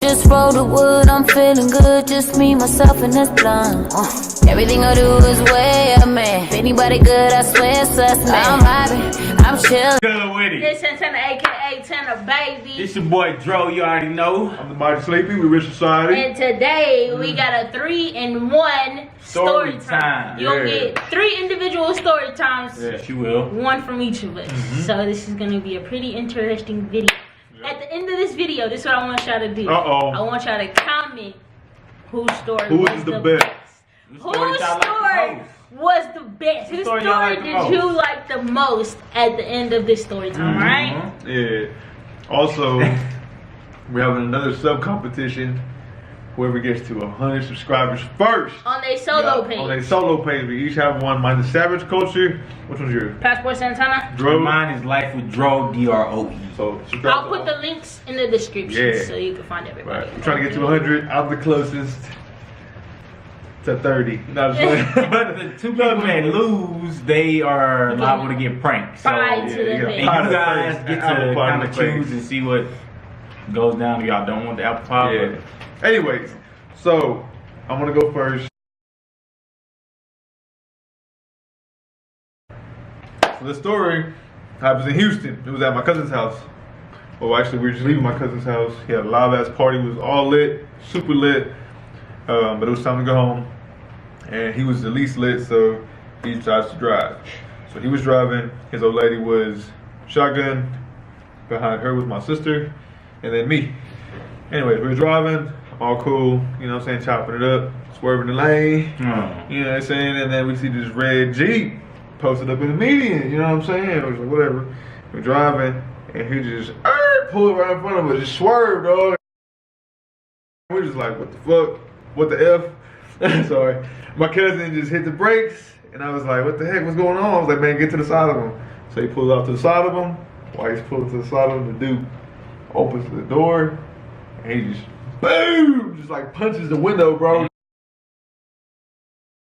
Just roll the wood, I'm feeling good. Just me, myself, and this blunt. Everything I do is way up, man. If anybody good, I swear it's us, man. I'm vibing, I'm chill. Good with it. This Santana, aka Tanner, baby. It's your boy Droe, you already know. I'm the mighty Sleepii, we Rich Society. And today we got a 3-in-1 story time. You'll get 3 individual story times. Yes, you will. One from each of us. So this is gonna be a pretty interesting video. At the end of this video, this is what I want y'all to do. I want y'all to comment whose story was the best. Whose story was the best? Whose story did you like the most at the end of this story time, right? Yeah. Also, we're having another sub competition. Whoever gets to 100 subscribers first. On their solo page. On their solo page. We each have one. Mine's the Savage Culture. Which one's yours? Passport Santana. Droe. Mine is Life with Droe, D-R-O-E. So I'll put the links in the description so you can find everybody. Right. I'm trying to get to 100. I'm the closest to 30. No, but the 2 people that lose, they are liable to get pranked. So and you guys get to kind of choose and see what goes down if y'all don't want the apple pie. Yeah. Anyways, so I'm gonna go first. So the story happens in Houston. It was at my cousin's house. Well, actually, we were just leaving my cousin's house. He had a live ass party. It was all lit, super lit. But it was time to go home, and he was the least lit, so he decided to drive. So he was driving. His old lady was shotgun. Behind her was my sister, and then me. Anyways, we were driving. All cool, you know what I'm saying, chopping it up, swerving the lane, you know what I'm saying, and then we see this red Jeep posted up in the median, you know what I'm saying, it was like, whatever. We're driving, and he just pulled right in front of us, just swerved, dog. We're just like, what the fuck, what the F? Sorry. My cousin just hit the brakes, and I was like, what the heck, what's going on? I was like, man, get to the side of him. So he pulls out to the side of him. While he's pulling to the side of him, the dude opens the door, and he just boom! Just like punches the window, bro.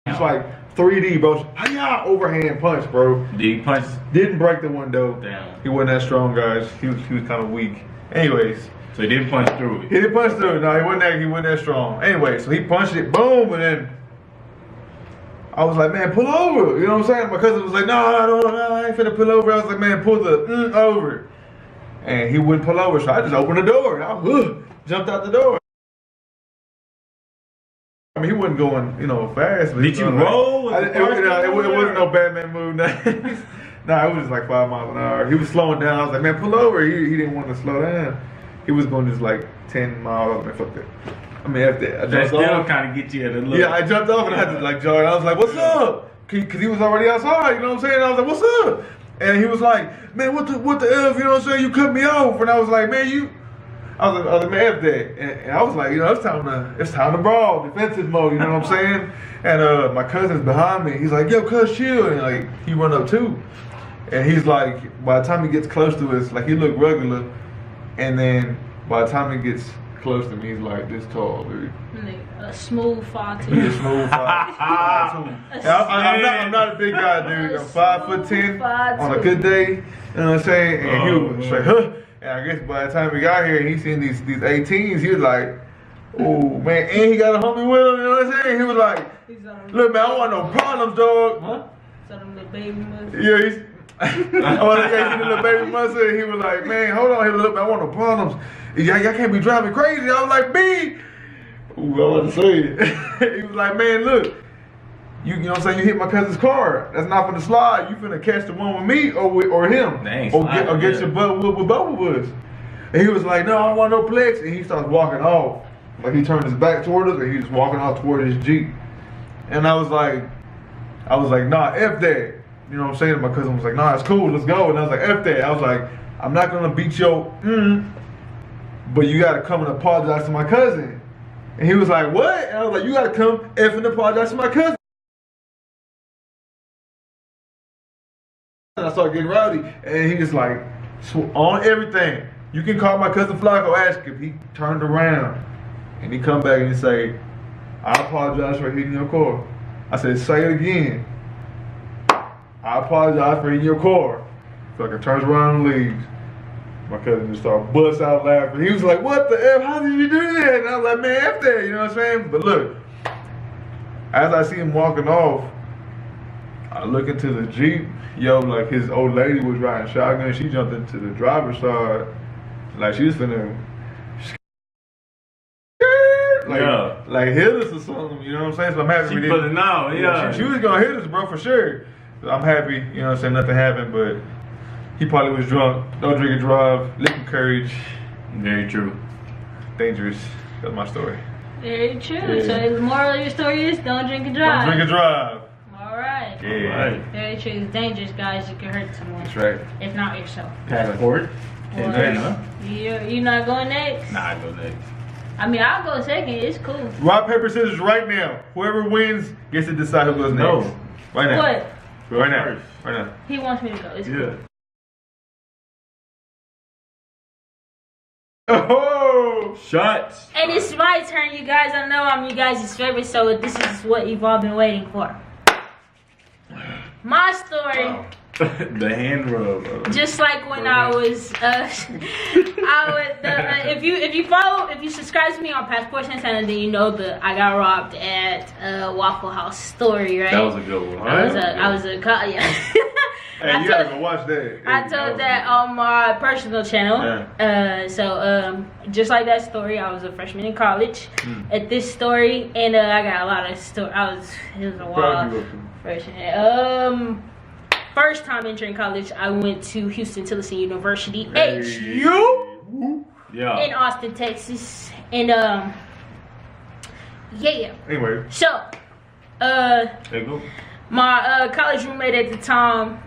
It's like 3D, bro. Hiya! Overhand punch, bro. Did he punch? Didn't break the window. Damn. He wasn't that strong, guys. He was kind of weak. Anyways. So he didn't punch through it. He didn't punch through it. No, he wasn't that strong. Anyway, so he punched it, boom, and then I was like, man, pull over. You know what I'm saying? My cousin was like, no, I ain't finna pull over. I was like, man, pull the over. And he wouldn't pull over, so I just opened the door. And I jumped out the door. I mean, he wasn't going, you know, fast. Did you roll? It wasn't no Batman move. Nah, it was like 5 miles an hour. He was slowing down. I was like, man, pull over. He didn't want to slow down. He was going just like 10 miles. I mean, fuck that. I mean, after that, that still kind of get you at a look. Yeah, I jumped off and I had to like jog. I was like, what's up? Because he was already outside, you know what I'm saying? I was like, what's up? And he was like, man, what the F, you know what I'm saying? You cut me off. And I was like, man, I was like, man, F that. And I was like, you know, it's time to brawl, defensive mode, you know what I'm saying? And my cousin's behind me. He's like, yo, cuz, chill. And like, he run up too. And he's like, by the time he gets close to us, like he looked regular. And then by the time he gets close to me, he's like this tall, baby. A smooth 5'2". He's a smooth 5'2". I'm not a big guy, dude. I'm 5'10" on a good day. You know what I'm saying? And he was like, huh. And I guess by the time we got here, he seen these 18s. He was like, oh man, and he got a homie with him. You know what I'm saying? He was like, look, man, I don't want no problems, dog. Huh? So them little baby muscles. Yeah, he's. I was like, the little baby muscle. He was like, man, hold on, here, look, man, I want no problems. Y'all can't be driving crazy. I was like, B. Ooh, I wasn't saying. He was like, man, look, you know what I'm saying? You hit my cousin's car. That's not finna slide. You finna catch the one with me or him. Or get your butt with both of us. And he was like, no, I don't want no plex. And he starts walking off. Like he turned his back toward us and he was walking off toward his Jeep. And I was like, nah, F that. You know what I'm saying? My cousin was like, nah, it's cool, let's go. And I was like, F that. I was like, I'm not gonna beat your but you gotta come and apologize to my cousin. And he was like, what? And I was like, you gotta come F and apologize to my cousin. And I started getting rowdy. And he just like, on everything. You can call my cousin Flacco, ask him. He turned around. And he come back and he say, I apologize for hitting your car. I said, say it again. I apologize for hitting your car. Fucking turns around and leaves. My cousin just started bust out laughing. He was like, "What the F? How did you do that?" And I was like, "Man, F that," you know what I'm saying? But look, as I see him walking off, I look into the Jeep. Yo, like his old lady was riding shotgun. She jumped into the driver's side, like she was finna, like hit us or something. You know what I'm saying? So I'm happy. She put it now, yeah. She was gonna hit us, bro, for sure. So I'm happy. You know what I'm saying? Nothing happened, but he probably was drunk. Don't drink and drive. Liquid courage. Very true. Dangerous. That's my story. Very true. Yeah. So the moral of your story is don't drink and drive. Don't drink and drive. Alright. Yeah. Right. Very true. It's dangerous, guys. You can hurt someone. That's right. If not yourself. Passport. Or you not going next? Nah, I go next. I mean, I'll go second. It's cool. Rock, paper, scissors right now. Whoever wins gets to decide who goes next. No. Right now. What? Right now. Right now. He wants me to go. It's cool. Oh! Shots. And it's my turn, you guys. I know I'm you guys' favorite, so this is what you've all been waiting for. My story. Wow. The hand rub. Just like when I was, if you subscribe to me on Passport Santana, then you know that I got robbed at Waffle House story, right? That was a good one. I was a yeah. Hey, you gotta go watch that. I told that on my personal channel. Yeah. So just like that story, I was a freshman in college at this story, and I got a lot of story. It was a while. Freshman. First time entering college, I went to Houston Tillotson University, HU, in Austin, Texas, and yeah. Anyway. So, my college roommate at the time,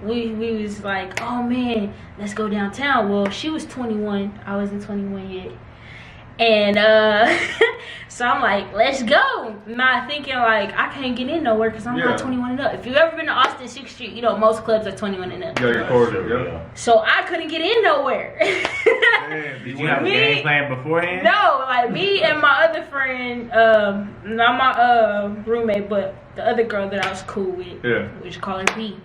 we was like, oh man, let's go downtown. Well, she was 21. I wasn't 21 yet. And so I'm like, let's go. Not thinking like I can't get in nowhere because I'm not 21 and up. If you've ever been to Austin 6th Street, you know most clubs are 21 and up. So I couldn't get in nowhere. Man, did you have a game plan beforehand? No, like me and my other friend, not my roommate, but the other girl that I was cool with, we just call her B.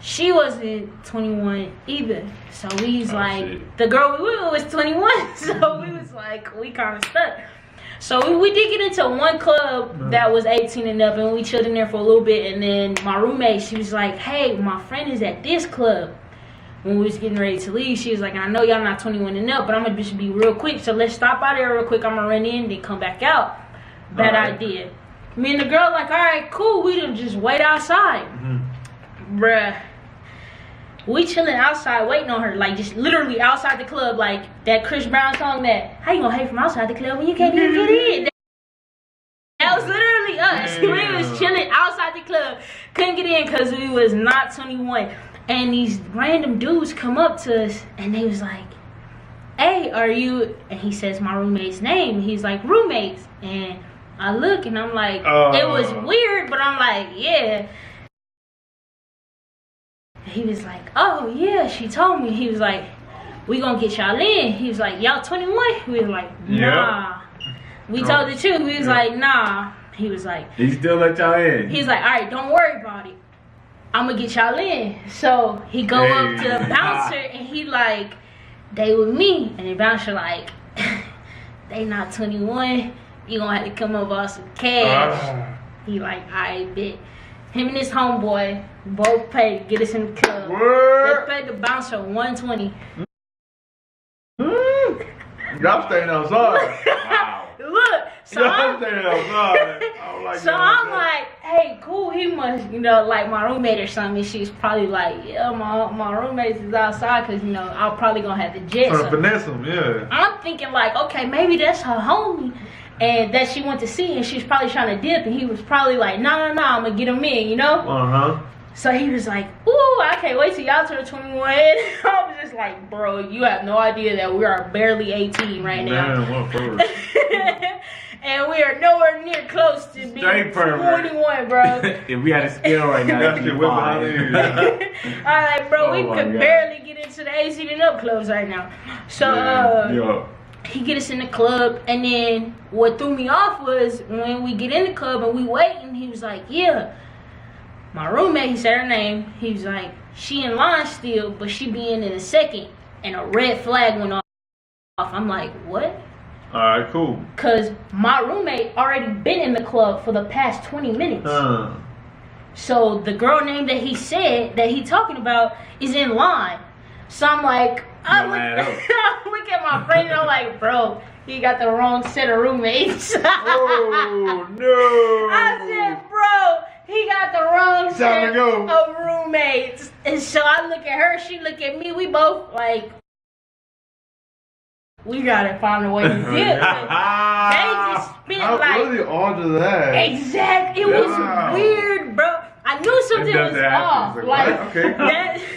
She wasn't 21 either, so we was the girl we were with was 21, so we was like, we kind of stuck. So we did get into one club that was 18 and up, and we chilled in there for a little bit, and then my roommate, she was like, hey, my friend is at this club. When we was getting ready to leave, she was like, I know y'all not 21 and up, but I'm gonna just be real quick, so let's stop by there real quick. I'm gonna run in, then come back out. Bad idea. Me and the girl like, all right, cool, we done just wait outside. Bruh. We chilling outside waiting on her, like just literally outside the club, like that Chris Brown song that, how you gonna hate from outside the club when you can't even get in? That was literally us. We was chilling outside the club, couldn't get in because we was not 21. And these random dudes come up to us and they was like, hey, are you, and he says my roommate's name. He's like, roommates. And I look and I'm like, it was weird, but I'm like, yeah. He was like, oh yeah, she told me. He was like, we gonna get y'all in. He was like, y'all 21? We was like, nah. We told the truth. We was like, nah. He was like, he still let y'all in. He's like, all right, don't worry about it. I'm gonna get y'all in. So he go up to the bouncer and he like, they with me. And the bouncer like, they not 21. You gonna have to come up with some cash. He like, all right, bet. Him and his homeboy both paid to get us in the club. They paid the bouncer $120. Y'all staying outside. Wow. Look, so I'm staying outside. I'm like, hey, cool. He must, you know, like my roommate or something. She's probably like, yeah, my roommate is outside because, you know, I'm probably gonna have the jet. Trying to finesse him, yeah. I'm thinking like, okay, maybe that's her homie. And that she went to see, and she was probably trying to dip, and he was probably like, no, I'm gonna get him in, you know? So he was like, ooh, I can't wait till y'all turn 21. I was just like, bro, you have no idea that we are barely 18 right now. And we are nowhere near close to being 21, bro. If we had a scale right now, that'd be fine. Alright, bro, we could barely get into the 18 and up clubs right now. So, he get us in the club, and then what threw me off was when we get in the club and we waiting, he was like, yeah, my roommate, he said her name, he was like, she in line still, but she be in a second. and a red flag went off. I'm like, what? Alright, cool. Cause my roommate already been in the club for the past 20 minutes. So the girl name that he said that he talking about is in line. So I'm like, I look at my friend and I'm like, bro, he got the wrong set of roommates. Oh no! I said, bro, he got the wrong set of roommates. And so I look at her, she look at me, we both like, we gotta find a way to deal with it. They just spent like. What are the odds of that? Exactly. It was weird, bro. I knew something was off. Like, okay.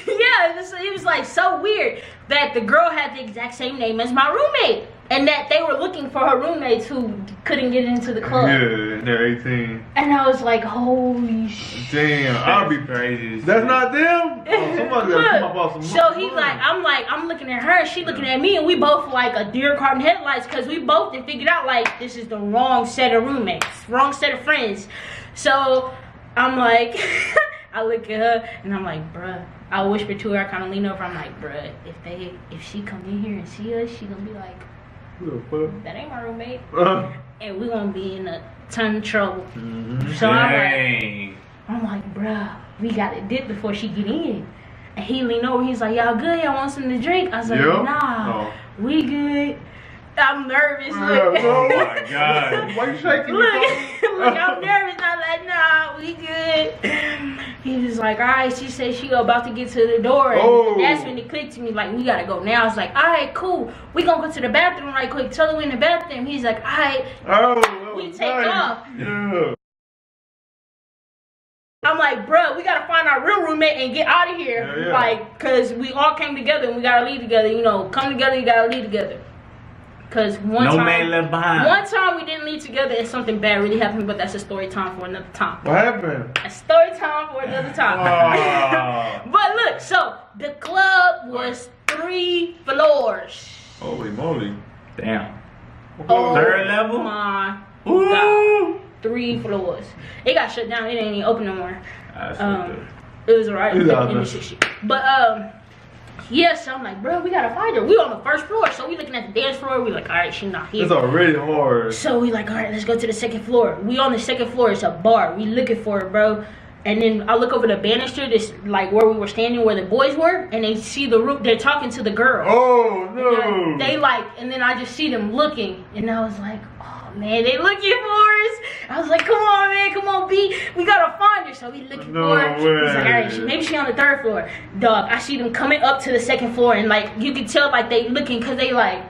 It was like so weird that the girl had the exact same name as my roommate. And that they were looking for her roommates who couldn't get into the club. Yeah, they're 18. And I was like, holy shit. Damn, I'll be crazy. That's not them? Oh, somebody gotta come up off some so he's like, I'm looking at her, she looking at me, and we both like a deer caught in headlights because we both had figured out like this is the wrong set of roommates, wrong set of friends. So I'm like, I look at her and I'm like, bruh. I whisper to her, I kind of lean over, I'm like, bruh, if she come in here and see us, she gonna be like, that ain't my roommate. And we gonna be in a ton of trouble. So I'm like, bruh, we gotta dip before she get in. And he leaned over, he's like, y'all good? Y'all want something to drink? I was like, nah, we good. I'm nervous. Oh my God. Why you shaking? Look, I'm nervous. I'm like, nah, we good. He was like, all right, she said she about to get to the door. And that's when it clicked to me, like, we gotta go now. I was like, all right, cool. We gonna go to the bathroom right quick. Tell her we in the bathroom. He's like, all right, we take off. Yeah. I'm like, bro, we gotta find our real roommate and get out of here. Like, cause we all came together and we gotta leave together. You know, come together, you gotta leave together. Cause one man left behind. One time we didn't leave together and something bad really happened, but that's a story time for another time. What happened? A story time for another time. But look, so the club was 3 floors. Holy moly. Damn. Oh, third level? My God. 3 floors. It got shut down. It ain't even open no more. It was alright in the shit. But yeah, so I'm like, bro, we gotta find her. We on the first floor, so we looking at the dance floor. We like, all right, she not here. It's already hard. So we like, all right, let's go to the second floor. We on the second floor. It's a bar. We looking for her, bro. And then I look over the banister, this like where we were standing, where the boys were, and they see the room. They're talking to the girl. Oh no! They like, and then I just see them looking, and I was like, oh man, they looking for us. I was like, come on, man, come on, B, we gotta find her. So we looking for her. He's like, all right, maybe she on the 3rd floor. Dog, I see them coming up to the 2nd floor, and like you can tell like they looking, cause they like.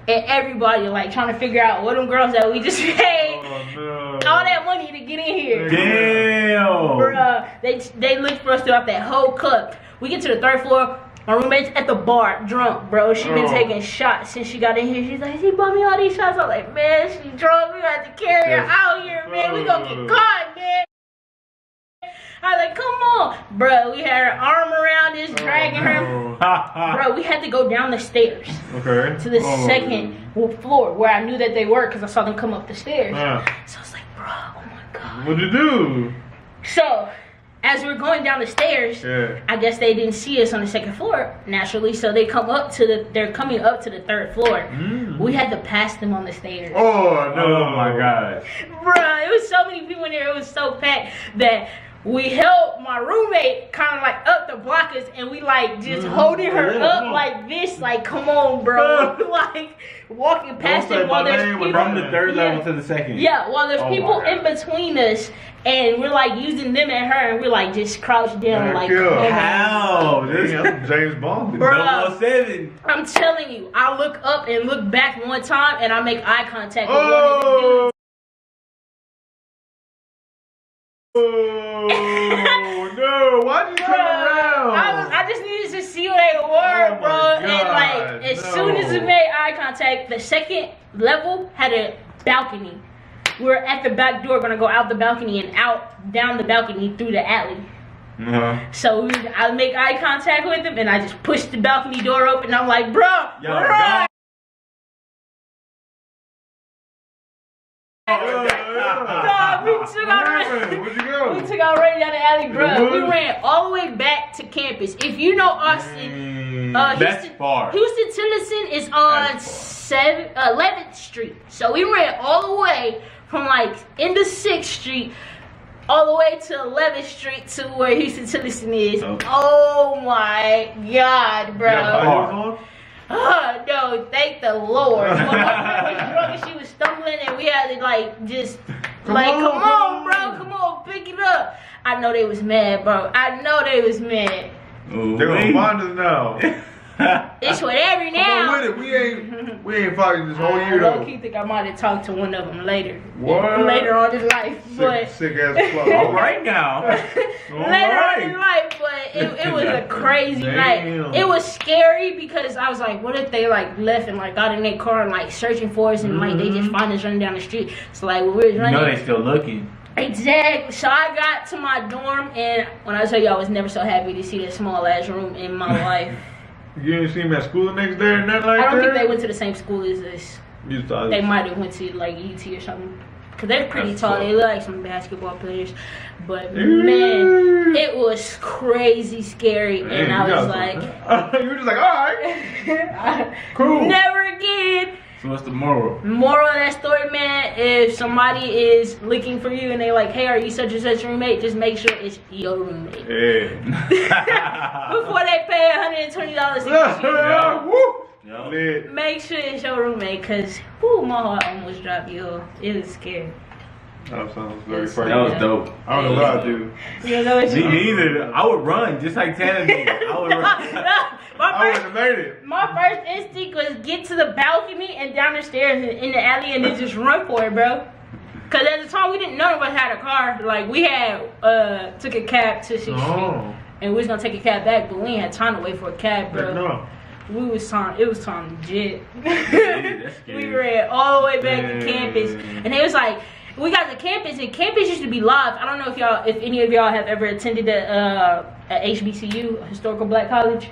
And everybody like trying to figure out what them girls that we just paid all that money to get in here. Damn. Bruh, they looked for us throughout that whole club. We get to the 3rd floor. My roommate's at the bar, drunk, bro. She been taking shots since she got in here. She's like, she bought me all these shots. I'm like, man, she drunk. We got to carry her out here, man. We gonna get caught, man. I was like, come on. Bro, we had her arm around this, dragging her. Bro, we had to go down the stairs to the 2nd floor where I knew that they were because I saw them come up the stairs. So I was like, bro, oh my God. What'd you do? So, as we're going down the stairs, I guess they didn't see us on the 2nd floor naturally, so they're coming up to the 3rd floor. We had to pass them on the stairs. Oh no! Oh my God. Bro, it was so many people in there. It was so packed that we held my roommate kind of like up to block us, and we like just holding her up like this, like come on, bro, like walking past them while there's people from the 3rd level to the 2nd. Yeah, while there's people in between us, and we're like using them and her, and we're like just crouched down, like how? This James Bond. Bro, 007. I'm telling you, I look up and look back one time, and I make eye contact with one of the dudes. Oh no! Why'd you turn around? I just needed to see who they were, bro. And like, as soon as we made eye contact, the 2nd level had a balcony. We were at the back door, gonna go out the balcony and out down the balcony through the alley. So I make eye contact with them, and I just push the balcony door open. And I'm like, bro, run! We took our running down the alley, bro. We ran all the way back to campus. If you know Austin, That's far. Houston Tillotson is on 11th Street. So we ran all the way from like into 6th Street all the way to 11th Street to where Houston Tillotson is. Okay. Oh my God, bro. No, thank the Lord. My friend was drunk and she was stumbling and we had to like just come on, bro, come on, pick it up. I know they was mad, bro. I know they was mad. They're gonna find us now. It's whatever now. Come on with it. We ain't fighting this whole year though. I think I might have talked to one of them later. What? Later on in life, but sick ass club. All right now. Later on in life, but it was a crazy night. It was scary because I was like, what if they like left and like got in their car and like searching for us and like they just find us running down the street. So like when we were running, they still looking. Exactly. So I got to my dorm and when I tell you I was never so happy to see that small ass room in my life. You didn't see him at school the next day or nothing like that? I don't think they went to the same school as us. You thought they might have went to like ET or something. Cause they're pretty tall. They look like some basketball players. But man, it was crazy scary. Man, and I was like, you were just like, all right, cool. Never again. So what's the moral? Moral of that story, man, if somebody is looking for you and they like, hey, are you such and such roommate? Just make sure it's your roommate. Yeah. Before they pay $120 to get you. Make sure it's your roommate, cause my heart almost dropped, yo. It was scary. That sounds very frightening. That was dope. I don't know what I do. You know what Me neither. I would run just like Tana did. I would run. I wouldn't have made it. My first instinct was get to the balcony and down the stairs and in the alley and then just run for it, bro. Cause at the time we didn't none of us had a car. Like we had took a cab to 6th Street and we was gonna take a cab back, but we ain't had time to wait for a cab, bro. No. It was time to jet. Yeah, we ran all the way back to campus, and it was like we got to campus, and campus used to be live. I don't know if any of y'all have ever attended a HBCU, a historical black college.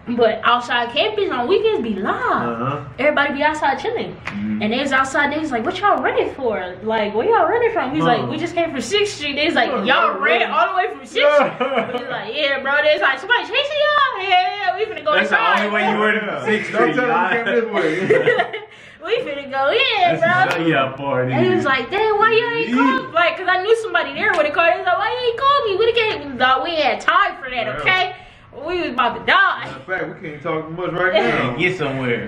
But outside campus on weekends be live. Everybody be outside chilling. And they was outside, they was like, what y'all running for? Like, where y'all running from? He's like, we just came from 6th Street. They was like, y'all ran all the way from 6th Street? He's like, yeah, bro. They was like, somebody chasing y'all? Yeah, we finna go inside. That's the only way you were to 6th Street. Don't tell me you came this way. We finna go in, bro. Yeah, party. And he was like, damn, why you ain't called? Like, cause I knew somebody there would have called. He was like, why you ain't called me? We ain't had time for that, okay? We was about to die. In fact, we can't talk much right now. Get somewhere.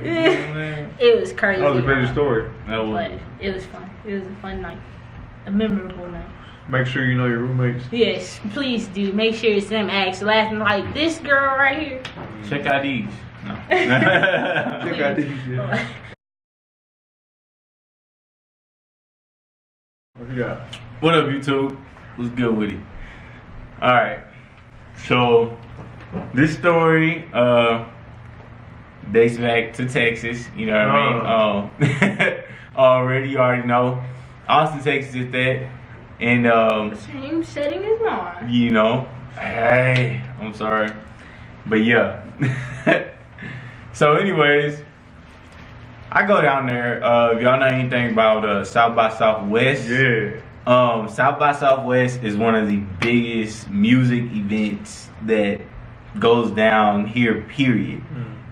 It was crazy. That was a great story. But it was fun. It was a fun night. A memorable night. Make sure you know your roommates. Yes, please do. Make sure it's them acts laughing like this girl right here. Check IDs. No. Check IDs, yeah. What you got? What up, YouTube? What's good with it? Alright. So this story dates back to Texas, you know what I mean? You already know. Austin, Texas is that. And same setting as mine. You know. Hey, I'm sorry. But yeah. So anyways, I go down there. If y'all know anything about South by Southwest. Yeah. South by Southwest is one of the biggest music events that goes down here, period.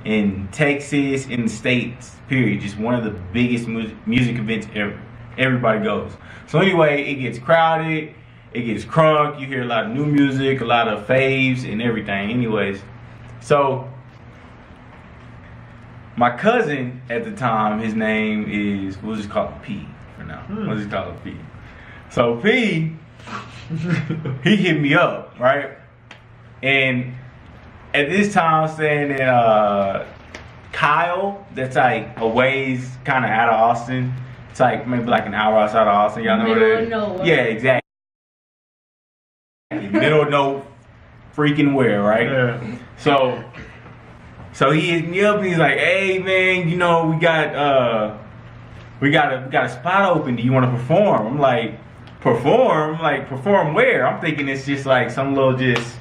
In Texas, in the States, period. Just one of the biggest music events ever. Everybody goes. So anyway, it gets crowded, it gets crunk, you hear a lot of new music, a lot of faves and everything. Anyways, so my cousin at the time, his name is, we'll just call him P for now. We'll just call him P. So P, he hit me up, right? And at this time, saying that Kyle, that's like a ways kind of out of Austin. It's like maybe like an hour outside of Austin. Y'all know where that is? Nowhere. Yeah, exactly. Middle of no freaking where, right? Yeah. So he hit me up and he's like, "Hey man, you know we got a spot open. Do you want to perform?" I'm like, "Perform? Like perform where?" I'm thinking it's just like some little just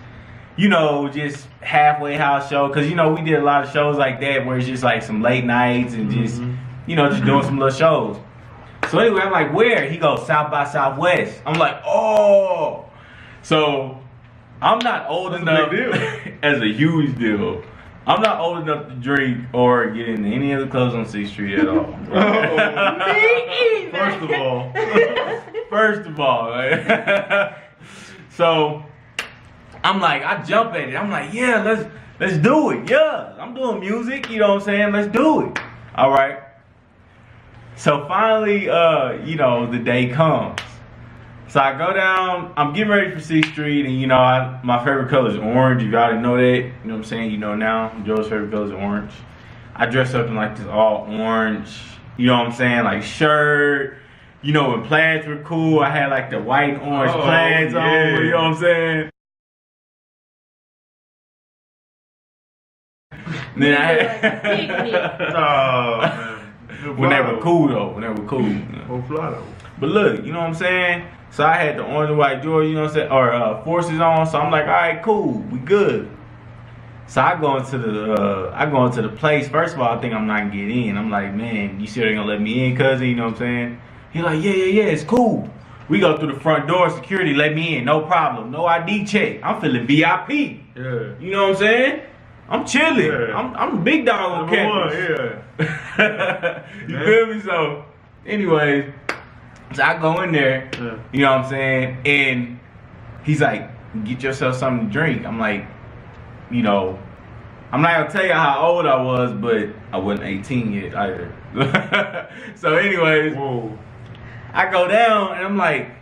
halfway house show, because you know we did a lot of shows like that where it's just like some late nights and just just doing some little shows. So anyway, I'm like, where? He goes, South by Southwest. I'm like, oh. So I'm not old enough as a huge deal I'm not old enough to drink or get into any of the clubs on 6th Street at all. Me either. First of all, right? So I'm like, I jump at it. I'm like, yeah, let's do it. Yeah, I'm doing music. You know what I'm saying? Let's do it. All right. So finally, you know, the day comes. So I go down, I'm getting ready for 6th Street, and you know, my favorite color is orange. You gotta know that. You know what I'm saying? You know now. Joe's favorite color is orange. I dress up in like this all orange, you know what I'm saying? Like shirt. You know, when plaids were cool, I had like the white and orange plaids on, you know what I'm saying? And then I had when they were cool though, when they were cool. But look, you know what I'm saying? So I had the orange and white Jordan, you know what I'm saying, or forces on. So I'm like, all right, cool, we good. So I go into the place. First of all, I think I'm not gonna get in. I'm like, man, you sure they gonna let me in, cousin? You know what I'm saying? He's like, yeah, it's cool. We go through the front door, security let me in, no problem, no ID check. I'm feeling VIP. Yeah. You know what I'm saying? I'm chilling. Yeah. I'm a big dog on campus. Yeah. You feel me? So, anyways. So I go in there, you know what I'm saying, and he's like, get yourself something to drink. I'm like, you know, I'm not gonna tell you how old I was, but I wasn't 18 yet either. So anyways, I go down and I'm like,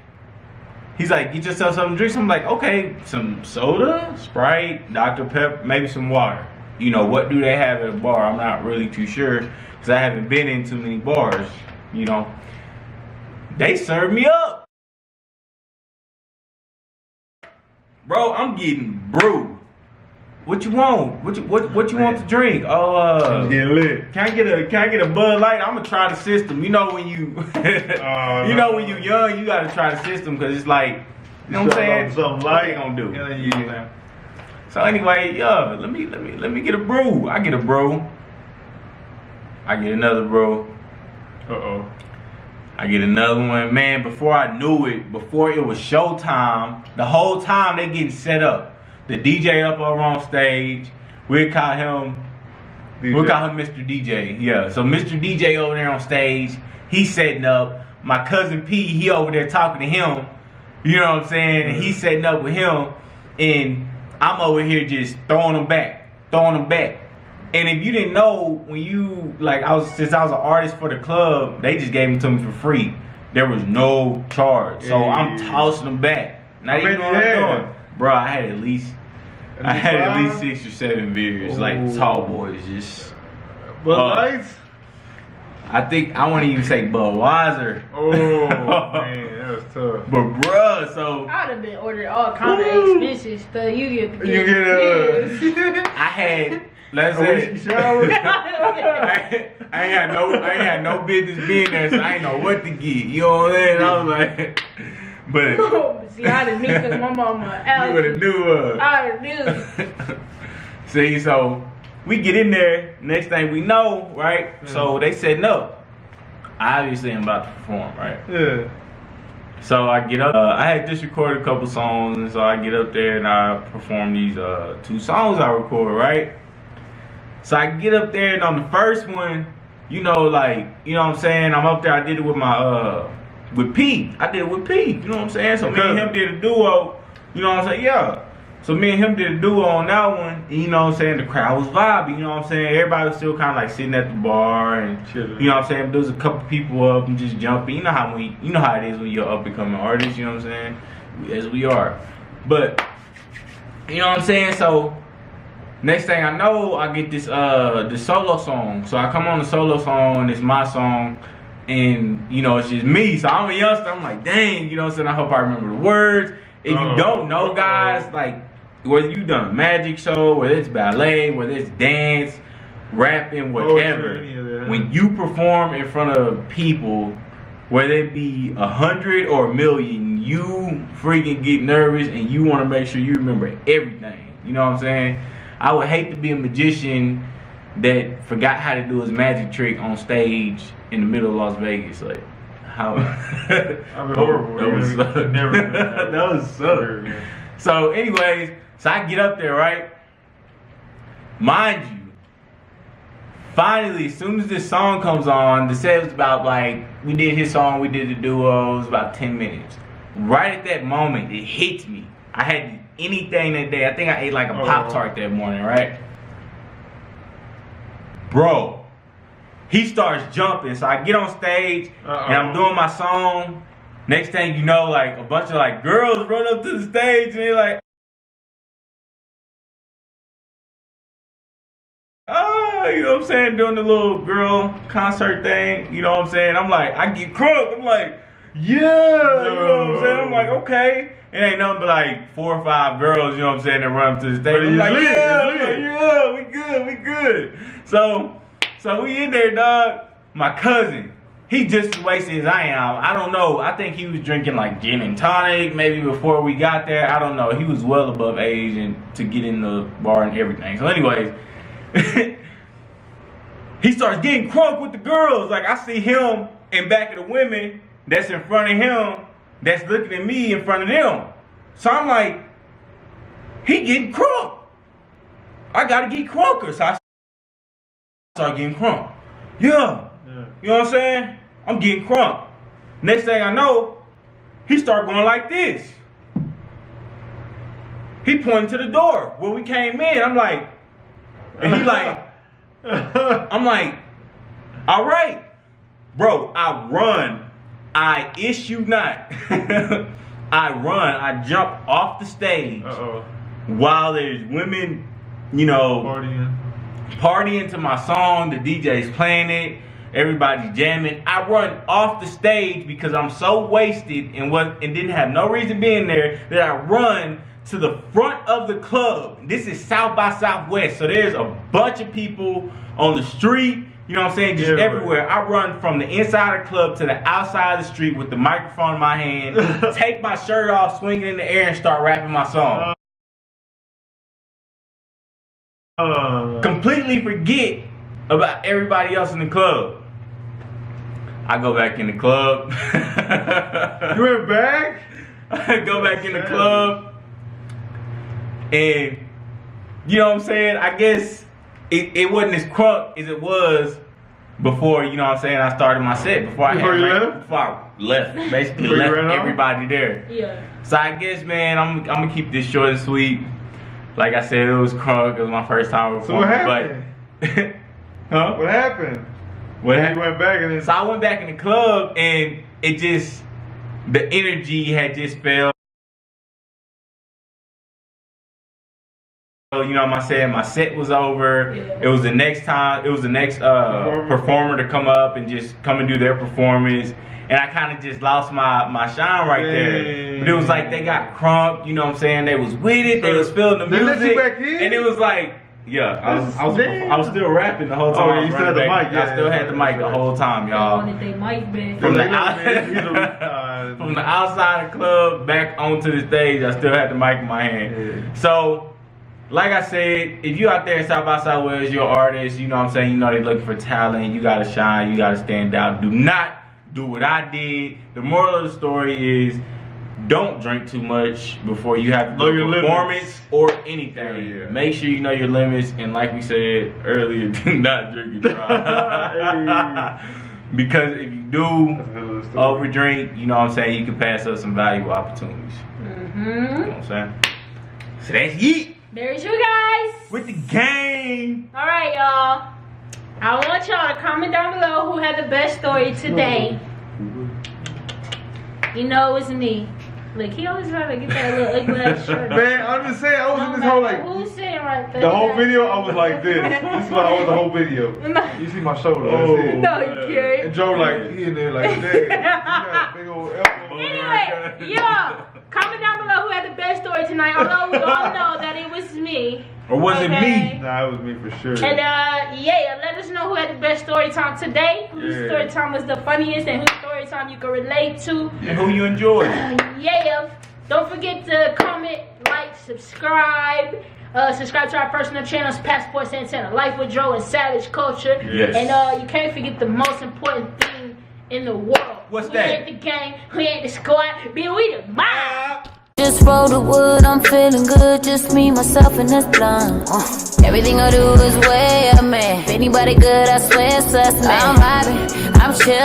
he's like, get yourself something to drink. So I'm like, okay, some soda, Sprite, Dr. Pepper, maybe some water. You know, what do they have at a bar? I'm not really too sure because I haven't been in too many bars, you know. They served me up. Bro, I'm getting brewed. What you want? What you want to drink? Oh, getting lit. Can I get a Bud Light? I'm gonna try the system. You know when you when you young, you gotta try the system because it's like, you know what I'm saying? Something what light they gonna do? Yeah, You know what I'm saying? So anyway, yeah, let me get a brew. I get a brew. I get another brew. I get another one. Man, before I knew it, before it was showtime, the whole time they getting set up. The DJ up over on stage. We'll call him Mr. DJ. Yeah, so Mr. DJ over there on stage. He's setting up. My cousin P, he over there talking to him. You know what I'm saying? And he's setting up with him. And I'm over here just throwing them back. And if you didn't know, when you, like, since I was an artist for the club, they just gave them to me for free. There was no charge. So I'm tossing them back. Not even know what I'm doing. Bro, I had at least 6 or 7 beers. Like, tall boys, just. Bud Lights? I think, I wouldn't even say Budweiser. Oh, man, that was tough. But, bruh, so. I'd have been ordering all kind of expensive stuff. You get I had. Let's say I ain't had no business being there, so I ain't know what to get. You know what I'm saying? I was like, but see, I didn't knew because my mama. You would have knew. I knew. See, so we get in there. Next thing we know, right? So they said no. Obviously, I'm about to perform, right? Yeah. So I get up. I had just recorded a couple songs, and so I get up there and I perform these 2 songs I recorded, right? So I get up there, and on the first one, you know, like, you know what I'm saying? I'm up there, I did it with my, with P. I did it with P, you know what I'm saying? So me and him did a duo, you know what I'm saying? Yeah. So me and him did a duo on that one, and you know what I'm saying? The crowd was vibing, you know what I'm saying? Everybody was still kind of like sitting at the bar and chilling. You know what I'm saying? There was a couple people up and just jumping. You know how it is when you're up and coming artist, you know what I'm saying? As we are. But, you know what I'm saying? So, next thing I know, I get this solo song. So I come on the solo song, and it's my song, and you know, it's just me. So I'm a youngster, I'm like, dang, you know what I'm saying? I hope I remember the words. If you don't know, guys, like, whether you done a magic show, whether it's ballet, whether it's dance, rapping, whatever, when you perform in front of people, whether it be 100 or 1,000,000, you freaking get nervous and you want to make sure you remember everything. You know what I'm saying? I would hate to be a magician that forgot how to do his magic trick on stage in the middle of Las Vegas. Like, how? I'm horrible. That was that was so. So, anyways, so I get up there, right? mind you, finally, as soon as this song comes on, the set was about like, we did his song, we did the duo, it was about 10 minutes. Right at that moment, it hits me. I had anything that day. I think I ate like a Pop-Tart that morning, right? Bro, he starts jumping. So I get on stage and I'm doing my song. Next thing you know, like a bunch of like girls run up to the stage and they're like, you know what I'm saying, doing the little girl concert thing, you know what I'm saying? I'm like, I get crunk. I'm like, yeah, you know what I'm saying? I'm like, okay. It ain't nothing but like 4 or 5 girls, you know what I'm saying, that run up to the stage. I'm like, yeah, we good. So we in there, dog. My cousin, he just as wasted as I am. I don't know. I think he was drinking like gin and tonic maybe before we got there. I don't know. He was well above age and to get in the bar and everything. So anyways, he starts getting crunk with the girls. Like I see him in back of the women that's in front of him that's looking at me in front of them. So I'm like, he getting crunk. I gotta get crunker. So I start getting crunk. Yeah. You know what I'm saying? I'm getting crunk. Next thing I know, he start going like this. He pointing to the door where we came in. I'm like, and he like, I'm like, all right, bro, I run. I issue not. I run. I jump off the stage while there's women, you know, partying to my song. The DJ's playing it. Everybody's jamming. I run off the stage because I'm so wasted and didn't have no reason being there that I run to the front of the club. This is South by Southwest, so there's a bunch of people on the street. You know what I'm saying? Just everywhere. Right. I run from the inside of the club to the outside of the street with the microphone in my hand, take my shirt off, swing it in the air, and start rapping my song. Completely forget about everybody else in the club. I go back in the club. You went back? I go back in the club. And, you know what I'm saying? I guess it wasn't as crunk as it was before, you know what I'm saying, I started my set. Before I left. Basically left everybody there. Yeah. So I guess, man, I'm gonna keep this short and sweet. Like I said, it was crunk. It was my first time performing. So what happened? Huh? What happened? You went back and then... So I went back in the club and it just, the energy had just fell. You know what I'm saying? My set was over. Yeah. It was the next performer to come up and just come and do their performance. And I kind of just lost my shine right there. But it was like they got crunk, you know what I'm saying? They was with it, they was feeling the music. They let you back in? And it was like, yeah, I was still rapping the whole time. Oh, you still had the mic. I still had the mic the whole time, y'all. From the outside of the club back onto the stage, I still had the mic in my hand. Yeah. So, like I said, if you out there in South by Southwest, you're an artist, you know what I'm saying, you know they're looking for talent, you gotta shine, you gotta stand out. Do not do what I did. The moral of the story is, don't drink too much before you have to do a performance or anything. Yeah. Make sure you know your limits, and like we said earlier, do not drink and drive. Because if you do overdrink, you know what I'm saying, you can pass up some valuable opportunities. You know what I'm saying? So that's it. There's you guys. With the game. Alright, y'all. I want y'all to comment down below who had the best story today. You know it's me. Look, he always trying to get that little ugly ass shirt. Man, I'm just saying, I was in this whole like... Who's sitting right there? The whole video, I was like this. This is why I was the whole video. You see my shoulder. No, you can't. And Joe like, he in there like, dang. You got a big old elbow. Anyway, y'all, comment down below who had the best story tonight. Although we all know that it was me. Or was it me? Nah, it was me for sure. And yeah, let us know who had the best story time today. Whose story time was the funniest and whose story time you can relate to. And who you enjoyed. Yeah. Don't forget to comment, like, subscribe. Subscribe to our personal channels, Passport Santana, Life with Droe, and Savage Culture. Yes. And you can't forget the most important thing in the world. What's that? We ain't the gang, we ain't the squad, be we the mob. just roll the wood, I'm feeling good. Just me, myself, and this blunt. Everything I do is way up, man. If anybody good, I swear it's us, man. I'm vibing, I'm chillin'.